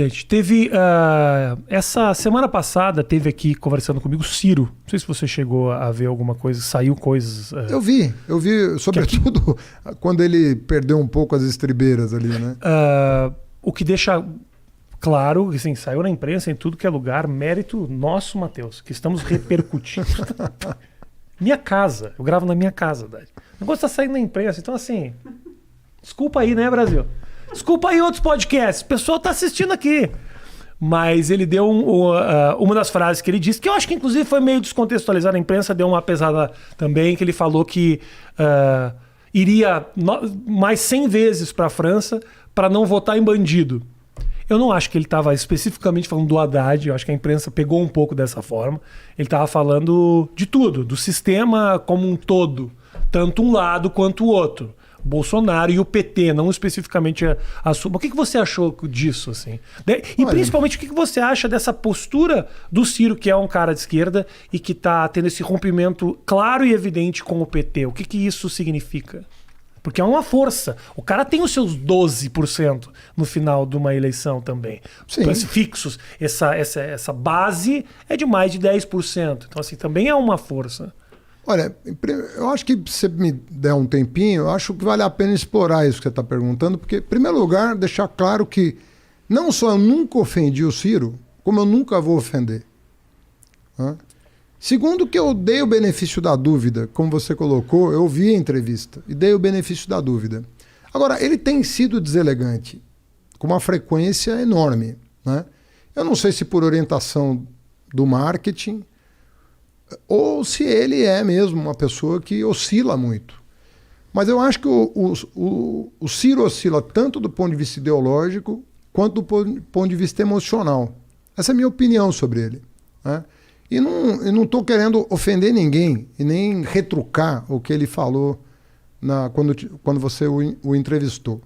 Gente, teve essa semana passada teve aqui conversando comigo Ciro. Não sei se você chegou a ver alguma coisa, saiu coisas. Eu vi, sobretudo quando ele perdeu um pouco as estribeiras ali, né? O que deixa claro, assim, saiu na imprensa em tudo que é lugar, mérito nosso, Matheus, que estamos repercutindo. Minha casa, eu gravo na minha casa, Dade. O negócio tá saindo na imprensa, então assim, desculpa aí, né, Brasil? Desculpa aí outros podcasts, o pessoal tá assistindo aqui. Mas ele deu uma das frases que ele disse, que eu acho que inclusive foi meio descontextualizada, a imprensa deu uma pesada também, que ele falou que iria mais 100 vezes para a França para não votar em bandido. Eu não acho que ele estava especificamente falando do Haddad, eu acho que a imprensa pegou um pouco dessa forma. Ele estava falando de tudo, do sistema como um todo, tanto um lado quanto o outro. Bolsonaro e o PT, não especificamente a sua. O que você achou disso, assim? E principalmente, o que você acha dessa postura do Ciro, que é um cara de esquerda e que está tendo esse rompimento claro e evidente com o PT? O que isso significa? Porque é uma força. O cara tem os seus 12% no final de uma eleição também. Sim. Fixos. Essa base é de mais de 10%. Então, assim, também é uma força. Olha, eu acho que se você me der um tempinho, eu acho que vale a pena explorar isso que você está perguntando, porque, em primeiro lugar, deixar claro que não só eu nunca ofendi o Ciro, como eu nunca vou ofender. Segundo, que eu dei o benefício da dúvida, como você colocou, eu vi a entrevista e dei o benefício da dúvida. Agora, ele tem sido deselegante, com uma frequência enorme, né? Eu não sei se por orientação do marketing, ou se ele é mesmo uma pessoa que oscila muito. Mas eu acho que o Ciro oscila tanto do ponto de vista ideológico quanto do ponto de vista emocional. Essa é a minha opinião sobre ele, né? E não estou querendo ofender ninguém e nem retrucar o que ele falou quando você o entrevistou.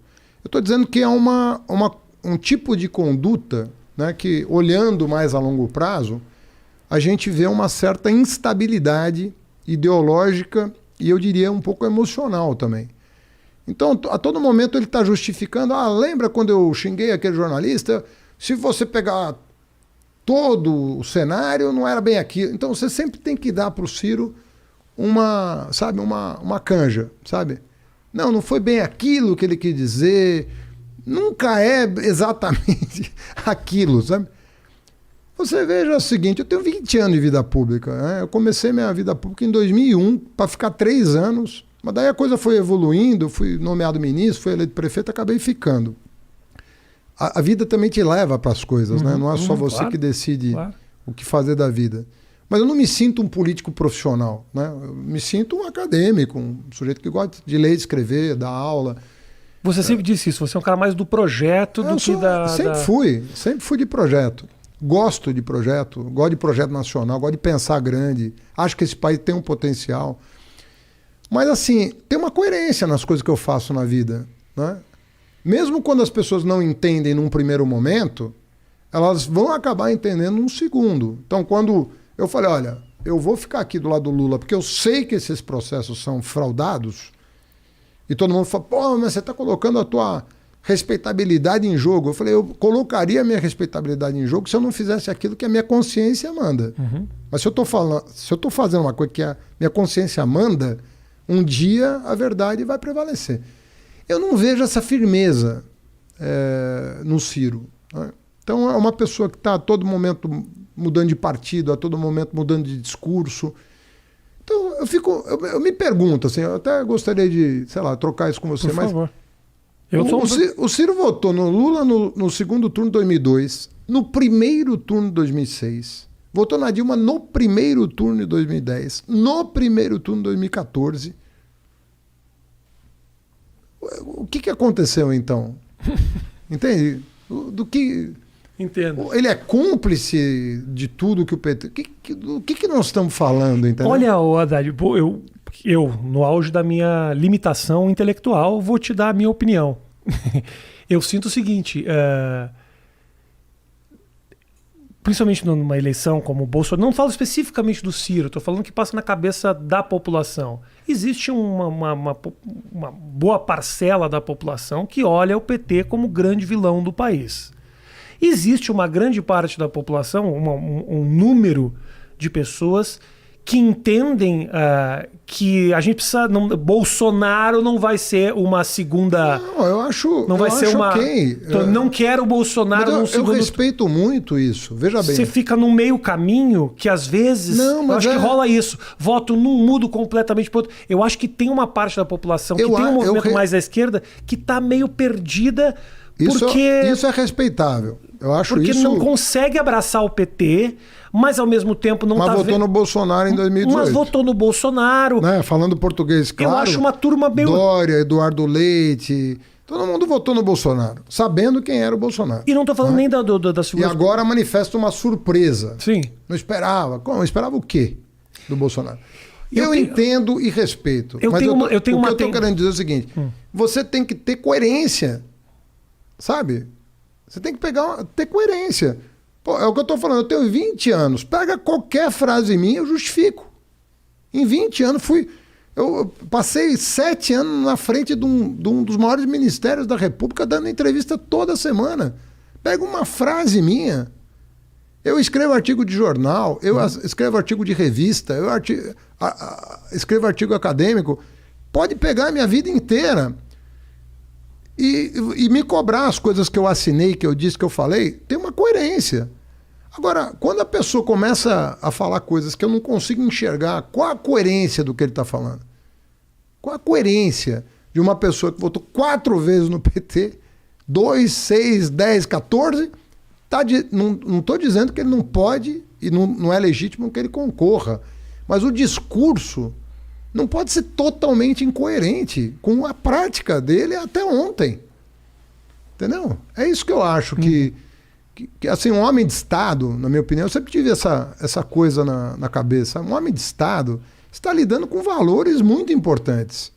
Eu estou dizendo que é um tipo de conduta, né, que, olhando mais a longo prazo, a gente vê uma certa instabilidade ideológica e, eu diria, um pouco emocional também. Então, a todo momento ele está justificando, lembra quando eu xinguei aquele jornalista? Se você pegar todo o cenário, não era bem aquilo. Então, você sempre tem que dar para o Ciro uma canja, sabe? Não foi bem aquilo que ele quis dizer, nunca é exatamente aquilo, sabe? Você veja o seguinte, eu tenho 20 anos de vida pública, né? Eu comecei minha vida pública em 2001, para ficar 3 anos, mas daí a coisa foi evoluindo, fui nomeado ministro, fui eleito prefeito, acabei ficando. A vida também te leva para as coisas, né? Não é só você que decide o que fazer da vida. Mas eu não me sinto um político profissional, né? Eu me sinto um acadêmico, um sujeito que gosta de ler, escrever, dar aula. Você sempre disse isso, você é um cara mais do projeto do que da... Sempre fui de projeto. Gosto de projeto nacional, gosto de pensar grande, acho que esse país tem um potencial. Mas, assim, tem uma coerência nas coisas que eu faço na vida, né? Mesmo quando as pessoas não entendem num primeiro momento, elas vão acabar entendendo num segundo. Então, quando eu falei, olha, eu vou ficar aqui do lado do Lula, porque eu sei que esses processos são fraudados, e todo mundo fala, pô, mas você está colocando a tua respeitabilidade em jogo. Eu falei, eu colocaria a minha respeitabilidade em jogo se eu não fizesse aquilo que a minha consciência manda. Mas se eu estou fazendo uma coisa que a minha consciência manda, um dia a verdade vai prevalecer. Eu não vejo essa firmeza no Ciro, né? Então é uma pessoa que está a todo momento mudando de partido, a todo momento mudando de discurso. Então eu me pergunto, assim, eu até gostaria de, sei lá, trocar isso com você, Por favor. O Ciro votou no Lula no segundo turno de 2002, no primeiro turno de 2006, votou na Dilma no primeiro turno de 2010, no primeiro turno de 2014. O que aconteceu, então? Entende? Entendo. Ele é cúmplice de tudo que o PT... Do que nós estamos falando, entendeu? Olha, Haddad, eu, no auge da minha limitação intelectual, vou te dar a minha opinião. Eu sinto o seguinte, principalmente numa eleição como o Bolsonaro, não falo especificamente do Ciro, estou falando que passa na cabeça da população. Existe uma boa parcela da população que olha o PT como o grande vilão do país. Existe uma grande parte da população, um número de pessoas que entendem que a gente precisa... Bolsonaro não vai ser uma segunda... Não, eu acho... Não vai ser uma... ok. Não quero o Bolsonaro Mas num segundo... Eu respeito muito isso. Veja bem. Você fica no meio caminho que às vezes... Não, mas eu acho que rola isso. Voto num, mudo completamente pro outro. Eu acho que tem uma parte da população que tem um movimento mais à esquerda que tá meio perdida porque... Isso é respeitável. Eu acho porque isso... não consegue abraçar o PT, mas ao mesmo tempo não mas tá... votou no Bolsonaro em 2018. Mas votou no Bolsonaro. Né? Falando português, claro. Eu acho uma turma meio... Dória, Eduardo Leite... Todo mundo votou no Bolsonaro, sabendo quem era o Bolsonaro. E não tô falando nem das figuras... E agora manifesta uma surpresa. Sim. Não esperava. Como? Esperava o quê do Bolsonaro? Eu entendo e respeito. Mas o que eu tô querendo dizer é o seguinte. Você tem que ter coerência. Sabe? Você tem que ter coerência. Pô, é o que eu tô falando. Eu tenho 20 anos. Pega qualquer frase minha, eu justifico. Em 20 anos eu passei 7 anos na frente de um dos maiores ministérios da República, dando entrevista toda semana. Pega uma frase minha. Eu escrevo artigo de jornal, eu escrevo artigo de revista, eu escrevo artigo acadêmico. Pode pegar a minha vida inteira e me cobrar as coisas que eu assinei, que eu disse, que eu falei. Tem uma coerência. Agora, quando a pessoa começa a falar coisas que eu não consigo enxergar, qual a coerência do que ele está falando? Qual a coerência de uma pessoa que votou 4 vezes no PT, 2, 6, 10, 14... Não estou dizendo que ele não pode e não é legítimo que ele concorra, mas o discurso não pode ser totalmente incoerente com a prática dele até ontem. Entendeu? É isso que eu acho que assim, um homem de Estado, na minha opinião, eu sempre tive essa coisa na cabeça. Um homem de Estado está lidando com valores muito importantes,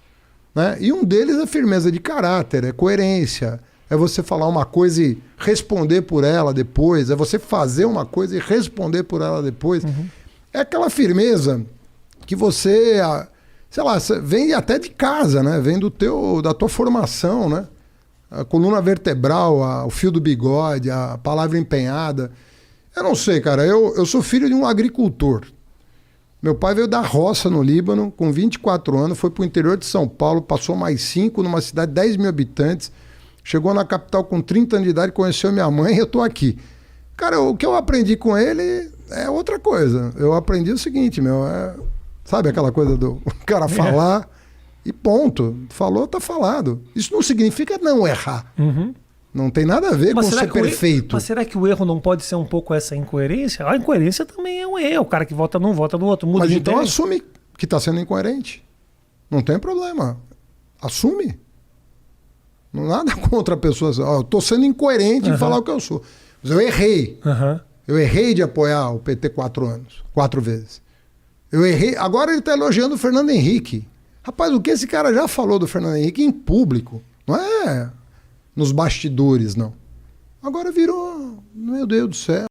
né? E um deles é firmeza de caráter, é coerência, é você falar uma coisa e responder por ela depois, é você fazer uma coisa e responder por ela depois. É aquela firmeza que você, sei lá, vem até de casa, né? Vem da tua formação, né? A coluna vertebral, o fio do bigode, a palavra empenhada. Eu não sei, cara, eu sou filho de um agricultor. Meu pai veio da roça no Líbano, com 24 anos, foi para o interior de São Paulo, passou mais 5 numa cidade de 10 mil habitantes, chegou na capital com 30 anos de idade, conheceu minha mãe e eu tô aqui. Cara, o que eu aprendi com ele é outra coisa. Eu aprendi o seguinte, sabe aquela coisa do cara falar e ponto. Falou, tá falado. Isso não significa não errar. Não tem nada a ver com ser perfeito. Mas será que o erro não pode ser um pouco essa incoerência? A incoerência também é um erro. O cara que vota num, vota no outro. Muda mas de então ideia. assume que está sendo incoerente. Não tem problema. Assume. Não nada contra a pessoa. Eu estou sendo incoerente em falar o que eu sou. Mas eu errei. Eu errei de apoiar o PT 4 vezes. Eu errei. Agora ele está elogiando o Fernando Henrique. Rapaz, o que esse cara já falou do Fernando Henrique em público? Não é nos bastidores, não. Agora virou... Meu Deus do céu.